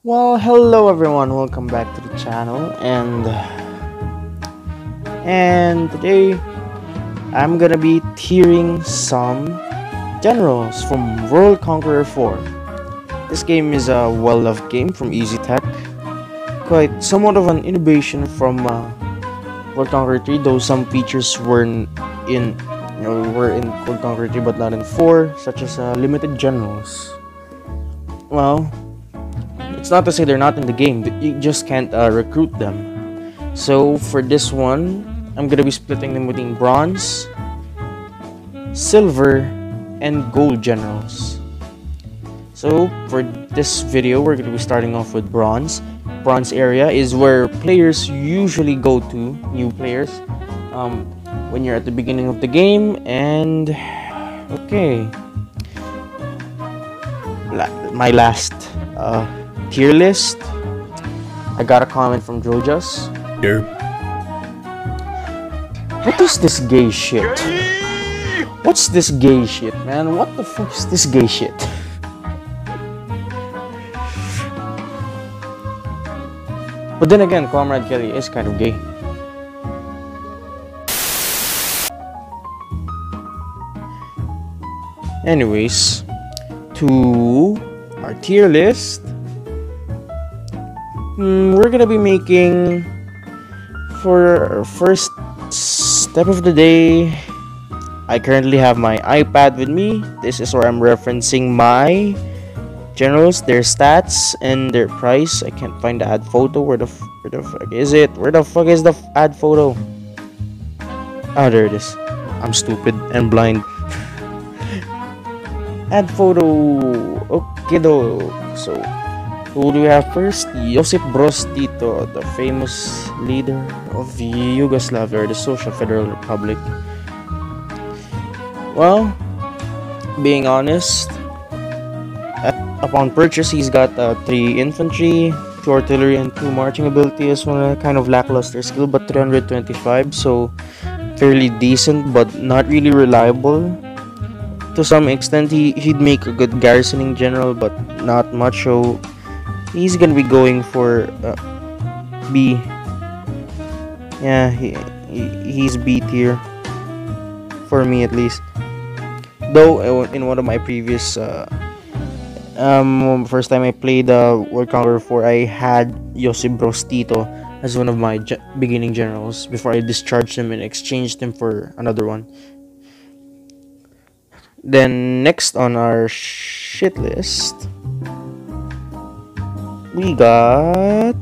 Well, hello everyone. Welcome back to the channel, and today I'm gonna be tiering some generals from World Conqueror 4. This game is a well-loved game from Easy Tech, quite somewhat of an innovation from World Conqueror 3, though some features were in World Conqueror 3 but not in 4, such as limited generals. Well, it's not to say they're not in the game, you just can't recruit them. So for this one, I'm gonna be splitting them between bronze, silver, and gold generals. So for this video, we're gonna be starting off with bronze. Bronze area is where players usually go to, new players, when you're at the beginning of the game. And okay, my last tier list. I got a comment from Juljas. Here. What is this gay shit? What's this gay shit, man? What the fuck is this gay shit? But then again, Comrade Kelly is kind of gay. Anyways, to our tier list. We're gonna be making, for our first step of the day, I currently have my iPad with me. This is where I'm referencing my generals, their stats, and their price. I can't find the ad photo. Where the fuck is it? Where the fuck is the ad photo? Oh, there it is. I'm stupid and blind. Ad photo. Okay, though. So, who do we have first? Josip Broz Tito, the famous leader of Yugoslavia, or the Social Federal Republic. Well, being honest, upon purchase, he's got 3 infantry, 2 artillery, and 2 marching ability, as well as kind of lackluster skill, but 325, so fairly decent, but not really reliable. To some extent, he'd make a good garrisoning general, but not much, so he's gonna be going for B. Yeah, he's B tier for me, at least. Though in one of my previous first time I played World Conqueror 4, I had Josip Broz Tito as one of my beginning generals before I discharged him and exchanged him for another one. Then next on our shit list, we got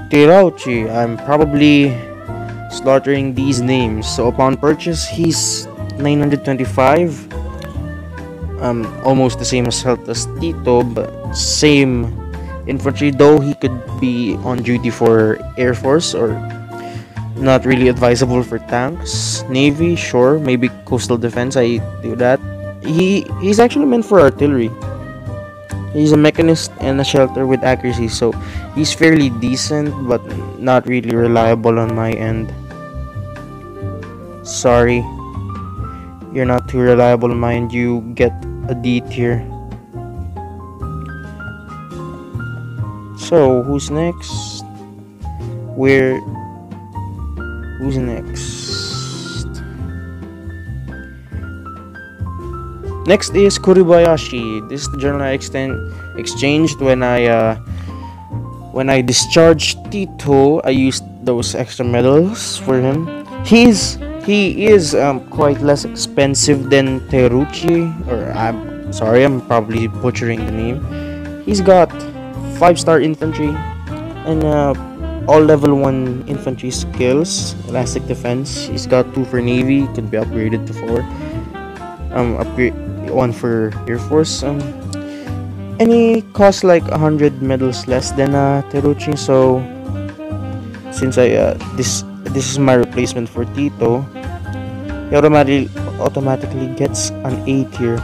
Tirauchi. I'm probably slaughtering these names. So upon purchase, he's 925. Almost the same as health as Tito, but same infantry, though he could be on duty for Air Force, or not really advisable for tanks. Navy, sure, maybe coastal defense, I do that. He's actually meant for artillery. He's a mechanist and a shelter with accuracy, so he's fairly decent, but not really reliable on my end. Sorry, you're not too reliable on my end. You get a D tier. So who's next? Who's next? Next is Kuribayashi. This is the general I exchanged when I discharged Tito. I used those extra medals for him. He is quite less expensive than Teruchi, or I'm sorry, I'm probably butchering the name. He's got 5-star infantry and all level 1 infantry skills, elastic defense. He's got 2 for navy, could be upgraded to 4. Upgrade 1 for Air Force. And he costs like 100 medals less than Teruchi. So since this is my replacement for Tito, he automatically gets an A tier.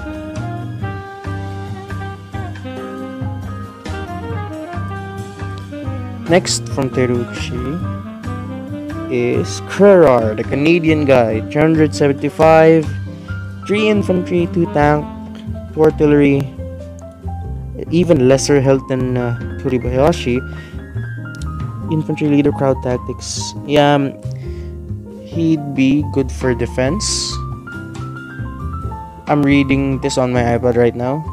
Next from Teruchi is Conqueror, the Canadian guy. 375, 3 infantry, 2 tank, 2 artillery. even lesser health than Kuribayashi. Infantry leader, crowd tactics. Yeah, he'd be good for defense. I'm reading this on my iPad right now.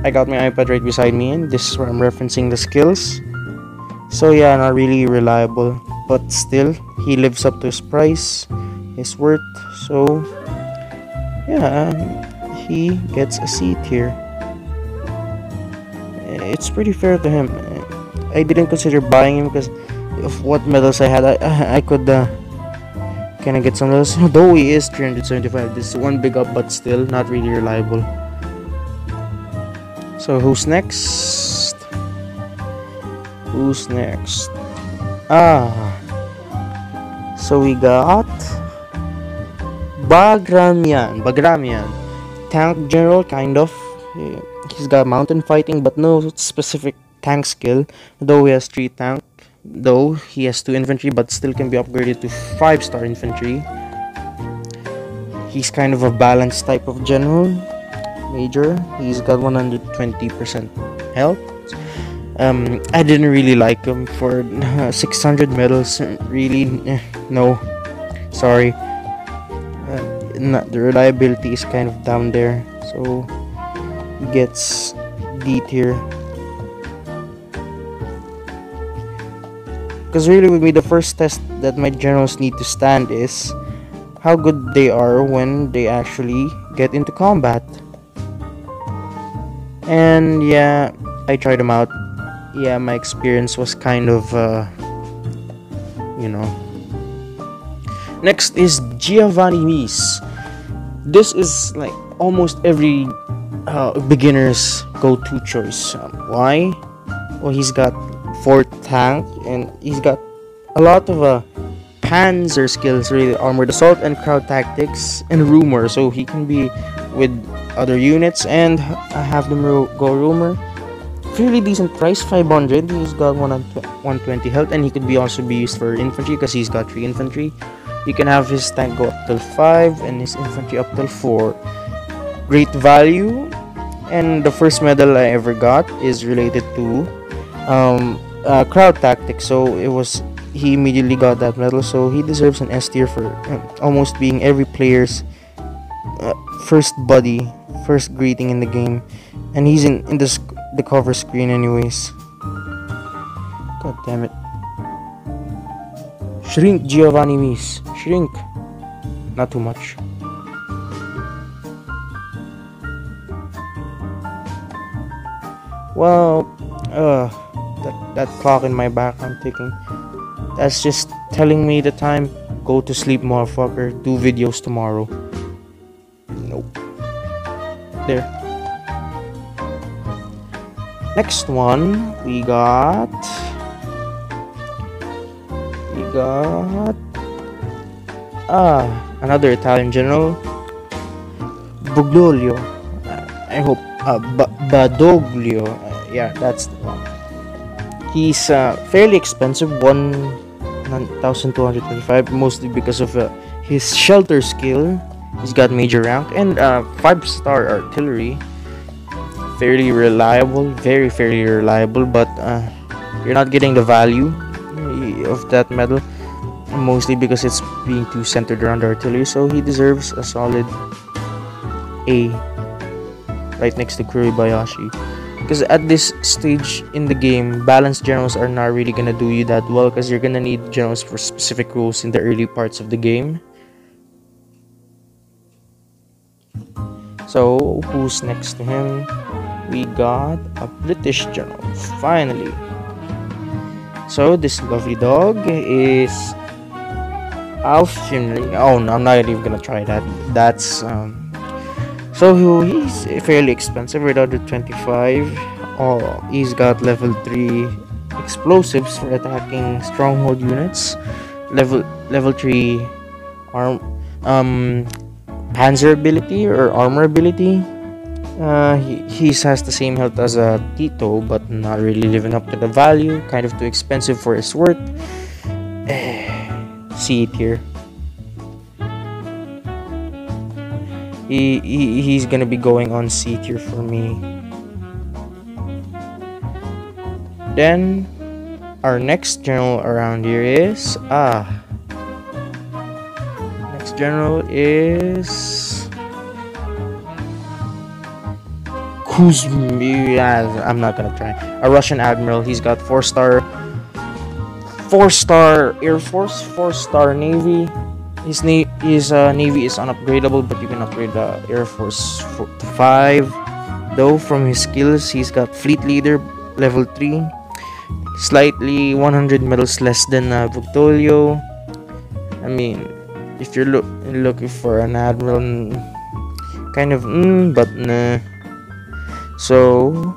I got my iPad right beside me, and this is where I'm referencing the skills. So yeah, not really reliable, but still, he lives up to his price, his worth. So yeah, he gets a C tier. It's pretty fair to him. I didn't consider buying him because of what medals I had. I could kind of get some of those. Though he is 375, this is one big up, but still not really reliable. So who's next? Who's next? So we got Bagramian. Tank general, kind of. He's got mountain fighting, but no specific tank skill. Though he has 3 tank. Though he has 2 infantry, but still can be upgraded to 5-star infantry. He's kind of a balanced type of general. Major. He's got 120% health. I didn't really like him for 600 medals. Really, no. Sorry. The reliability is kind of down there. So he gets D tier. Because really with me, the first test that my generals need to stand is how good they are when they actually get into combat. And yeah, I tried them out. Yeah, my experience was kind of, Next is Giovanni Mies. This is like almost every beginner's go-to choice. Why? Well, he's got 4 tank, and he's got a lot of panzer skills, really, armored assault and crowd tactics and rumor, so he can be with other units and have them go rumor. Fairly decent price, 500. He's got 120 health, and he could also be used for infantry because he's got 3 infantry. You can have his tank go up till 5 and his infantry up till 4. Great value. And the first medal I ever got is related to crowd tactics, so he immediately got that medal, so he deserves an S tier for almost being every player's first buddy, first greeting in the game, and he's in the cover screen anyways. God damn it. Shrink Giovanni Mies. Shrink. Not too much. Well, that clock in my back I'm ticking. That's just telling me the time. Go to sleep, motherfucker. Do videos tomorrow. Nope. There. Next one, we got another Italian general, Buglio. I hope Badoglio. Yeah, that's the one. He's fairly expensive, 1,225, mostly because of his shelter skill. He's got major rank and 5-star artillery. Fairly reliable, fairly reliable, but you're not getting the value of that medal, mostly because it's being too centered around the artillery. So he deserves a solid A, right next to Kuribayashi. Because at this stage in the game, balanced generals are not really gonna do you that well, because you're gonna need generals for specific rules in the early parts of the game. So who's next to him? We got a British general, finally. So this lovely dog is Alf Finley. Oh no, I'm not even gonna try that. That's so he's fairly expensive, right under 25. Oh, he's got level 3 explosives for attacking stronghold units. Level 3 panzer ability or armor ability. He has the same health as a Tito, but not really living up to the value. Kind of too expensive for his worth. C tier. He's gonna be going on C tier for me. Then our next general around here is next general is Kuzmi. I'm not gonna try. A Russian admiral. He's got 4-star Air Force, 4-star Navy. His Navy is unupgradable, but you can upgrade the Air Force to 5. Though from his skills, he's got Fleet Leader level 3, slightly 100 medals less than Victolio. I mean, if you're looking for an admiral, kind of but nah. So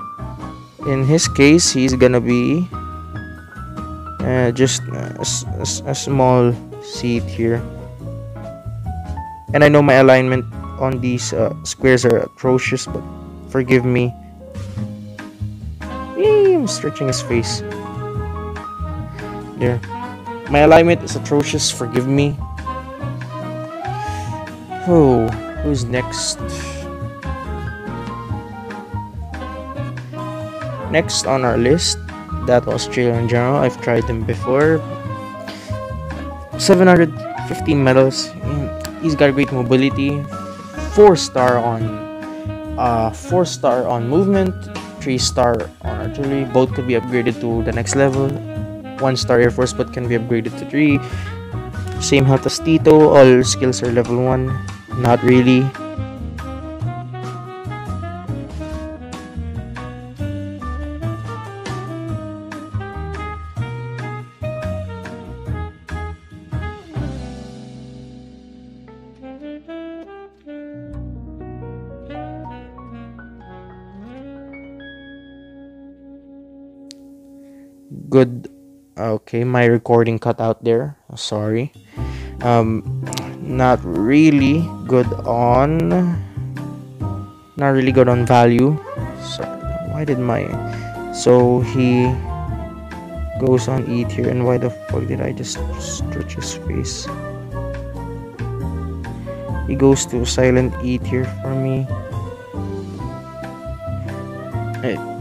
in his case, he's gonna be just a small seat here. And I know my alignment on these squares are atrocious, but forgive me. I'm stretching his face. There. My alignment is atrocious, forgive me. Oh, who's next? Next on our list, that Australian general. I've tried him before. 750 medals. He's got great mobility. 4-star on movement. 3-star on artillery. Both could be upgraded to the next level. 1-star Air Force, but can be upgraded to 3. Same health as Tito. All skills are level 1. Not really. Good. Okay, my recording cut out there. Sorry. Not really good on value. Why did my so he goes on eat here, and why the fuck did I just stretch his face? He goes to silent eat here for me.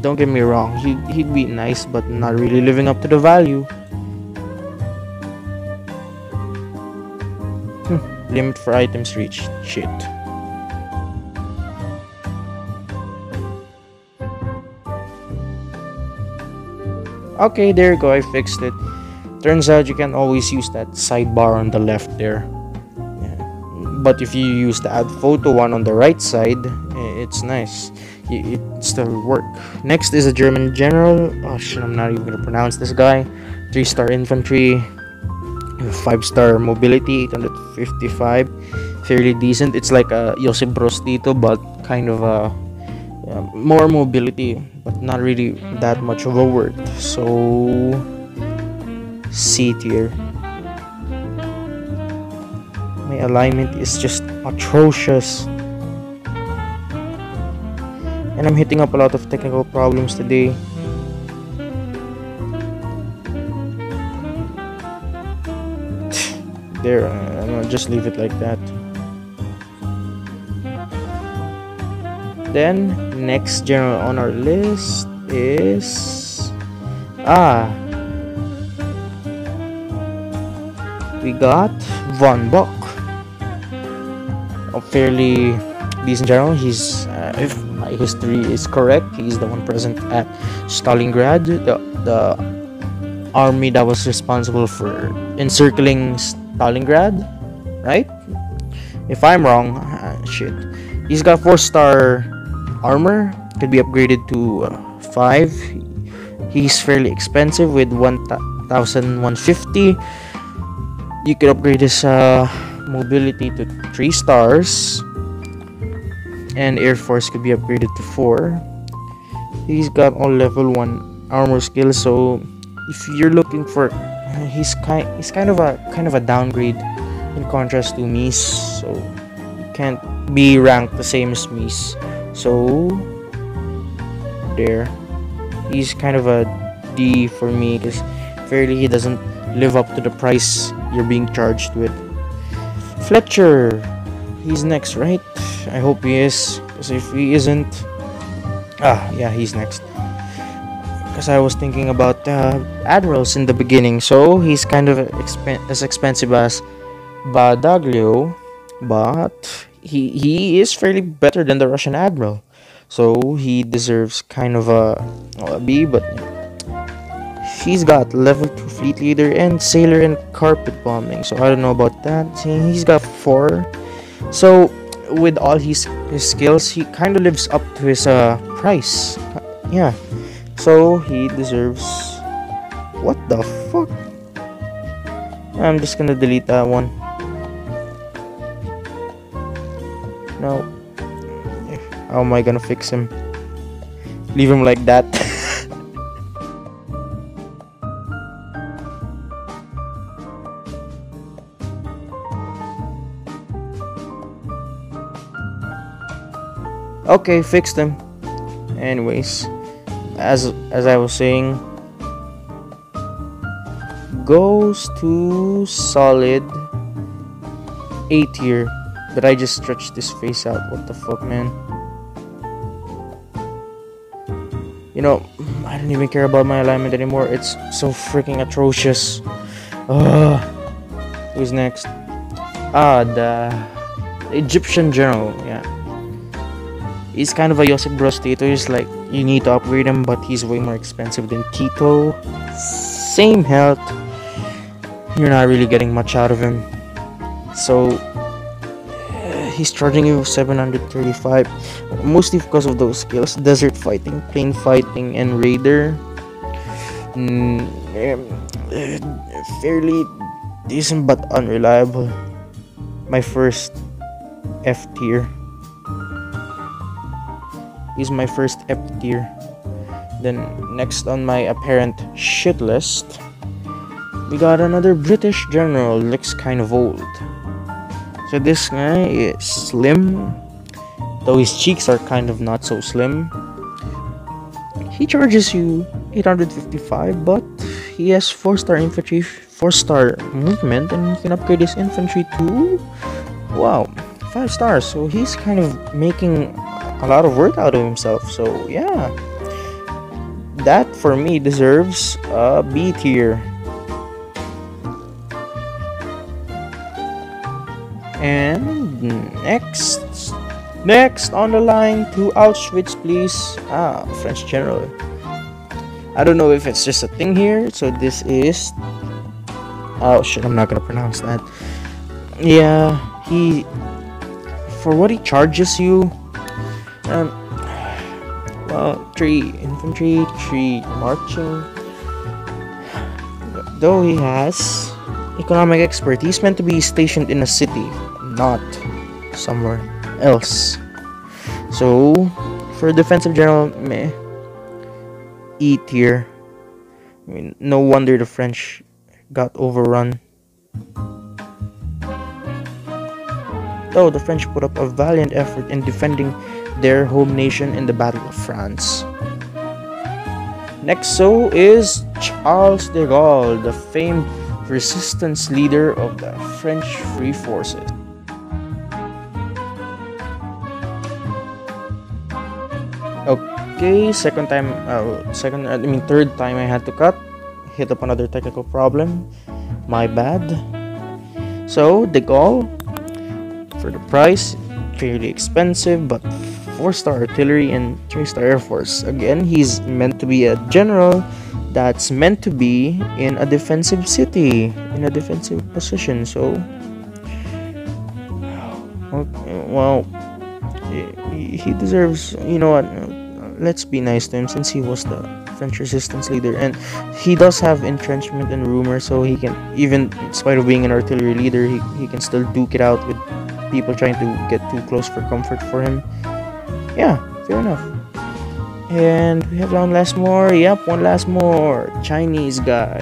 Don't get me wrong, he'd be nice, but not really living up to the value. Limit for items reached. Shit. Okay, there you go, I fixed it. Turns out you can always use that sidebar on the left there. Yeah. But if you use the add photo one on the right side, it's nice. It still work. Next is a German general. Oh shit, I'm not even gonna pronounce this guy. 3-star infantry, 5-star mobility, 855. Fairly decent. It's like a Josip Broz Tito, but kind of a more mobility, but not really that much of a worth. So C tier. My alignment is just atrocious. And I'm hitting up a lot of technical problems today. There, I'm gonna just leave it like that. Then, next general on our list is we got Von Bock. A fairly decent general. He's if my history is correct, he's the one present at Stalingrad, the army that was responsible for encircling Stalingrad, right? If I'm wrong, shit. He's got 4-star armor, could be upgraded to 5. He's fairly expensive with 1,150. You could upgrade his mobility to 3 stars, and Air Force could be upgraded to 4. He's got all level 1 armor skills, so if you're looking for, he's kind of a downgrade in contrast to Mies, so he can't be ranked the same as Mies. So there, he's kind of a D for me, because fairly he doesn't live up to the price you're being charged with. Fletcher, he's next, right? I hope he is, because if he isn't, yeah, he's next. because I was thinking about admirals in the beginning. So he's kind of as expensive as Badaglio, but he is fairly better than the Russian admiral. So he deserves kind of a B, but he's got level 2 fleet leader and sailor and carpet bombing. So I don't know about that. See, he's got 4. So with all his skills, he kind of lives up to his price. Yeah. So he deserves. What the fuck? I'm just gonna delete that one. No. How am I gonna fix him? Leave him like that. Okay, fixed him. Anyways, as I was saying, goes to solid A tier. But I just stretched this face out. What the fuck, man? You know, I don't even care about my alignment anymore. It's so freaking atrocious. Ugh. Who's next? The Egyptian general. Yeah. He's kind of a Josip Broz Tito. He's like, you need to upgrade him, but he's way more expensive than Tito. Same health. You're not really getting much out of him. So he's charging you 735, mostly because of those skills: desert fighting, plain fighting, and raider. Fairly decent but unreliable. My first F tier. He's my first F tier. Then next on my apparent shit list, we got another British general. Looks kind of old. So this guy is slim, though his cheeks are kind of not so slim. He charges you 855, but he has 4-star infantry, 4-star movement, and you can upgrade his infantry to, wow, 5 stars. So he's kind of making a lot of work out of himself. So yeah, that for me deserves a B tier. And next on the line to Auschwitz, please. French general. I don't know if it's just a thing here. So this is. Oh shit! I'm not gonna pronounce that. Yeah, for what he charges you. Well, 3 infantry, 3 marching. Though he has economic expert, he's meant to be stationed in a city, not somewhere else. So for defensive general, meh, E tier. I mean, no wonder the French got overrun. Though the French put up a valiant effort in defending their home nation in the Battle of France. Next so is Charles de Gaulle, the famed resistance leader of the French Free Forces. Okay, third time I had to cut. Hit up another technical problem. My bad. So, de Gaulle, for the price, fairly expensive, but 4-star artillery and 3-star air force. Again, he's meant to be a general that's meant to be in a defensive city, in a defensive position. So, well, he deserves, you know what, let's be nice to him since he was the French resistance leader, and he does have entrenchment and rumor, so he can, even in spite of being an artillery leader, he can still duke it out with people trying to get too close for comfort for him. Yeah, fair enough. And we have one last more. Yep, one last more. Chinese guy.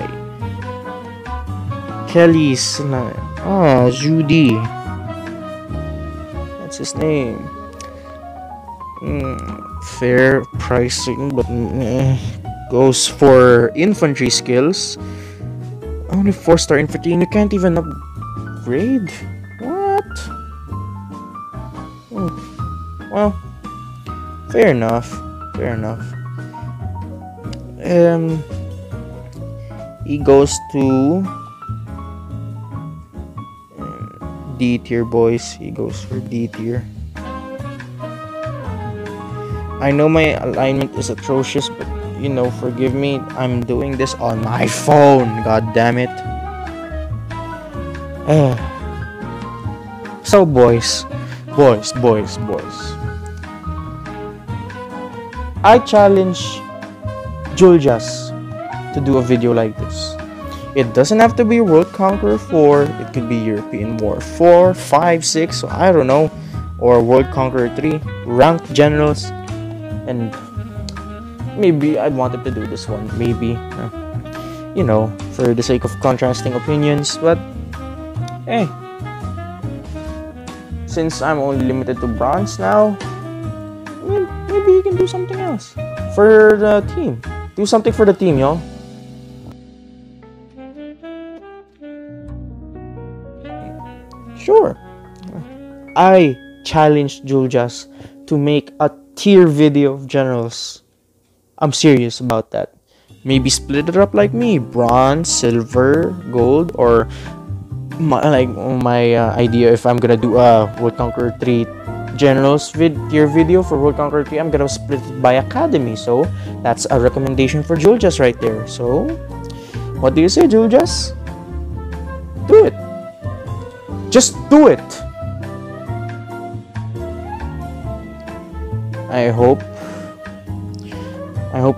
Kelly's Judy. That's his name. Fair pricing, but goes for infantry skills. Only 4-star infantry, and you can't even upgrade. What? Well, fair enough. He goes to D tier, boys. He goes for D tier. I know my alignment is atrocious, but you know, forgive me. I'm doing this on my phone. God damn it. So, boys. I challenge Juljas to do a video like this. It doesn't have to be World Conqueror 4. It could be European War 4, 5, 6, so I don't know. Or World Conqueror 3, Ranked Generals. And maybe I'd want him to do this one. Maybe. You know, for the sake of contrasting opinions. But, hey. Since I'm only limited to bronze now, maybe you can do something else. For the team. Do something for the team, y'all. Sure. I challenged Juljas to make a tier video of generals. I'm serious about that. Maybe split it up like me. Bronze, silver, gold, or my idea, if I'm gonna do a World Conqueror 3 generals tier video for World Conqueror 3, I'm gonna split it by academy. So that's a recommendation for Juljas right there. So what do you say, Juljas? Do it. Just do it. I hope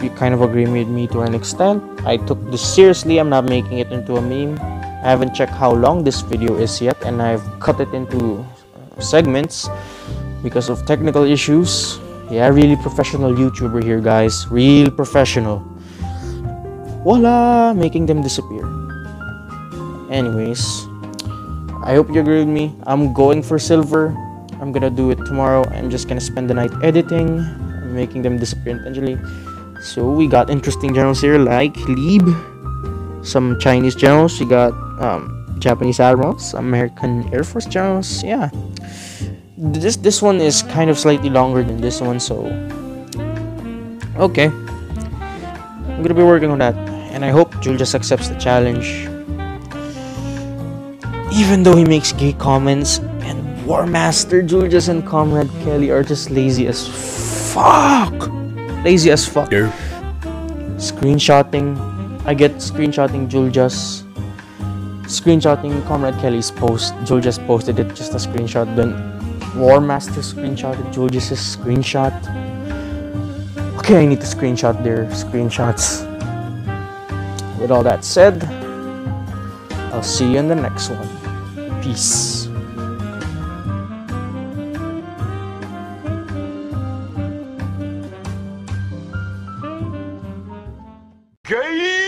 you kind of agree with me to an extent. I took this seriously. I'm not making it into a meme. I haven't checked how long this video is yet, and I've cut it into segments because of technical issues. Yeah, really professional YouTuber here, guys. Real professional. Voila! Making them disappear. Anyways, I hope you agree with me. I'm going for silver. I'm gonna do it tomorrow. I'm just gonna spend the night editing, making them disappear intentionally. So we got interesting generals here like Lieb, some Chinese generals. We got Japanese admirals, American Air Force generals. Yeah, this one is kind of slightly longer than this one, so okay. I'm gonna be working on that, and I hope Juljas accepts the challenge. Even though he makes gay comments, and War Master Juljas and Comrade Kelly are just lazy as fuck. Lazy as fuck. Yeah. Screenshotting. I get screenshotting Juljas. Screenshotting Comrade Kelly's post. Juljas posted it, just a screenshot. Then War Master screenshotted Juljas' screenshot. Okay, I need to screenshot their screenshots. With all that said, I'll see you in the next one. Peace. Gay!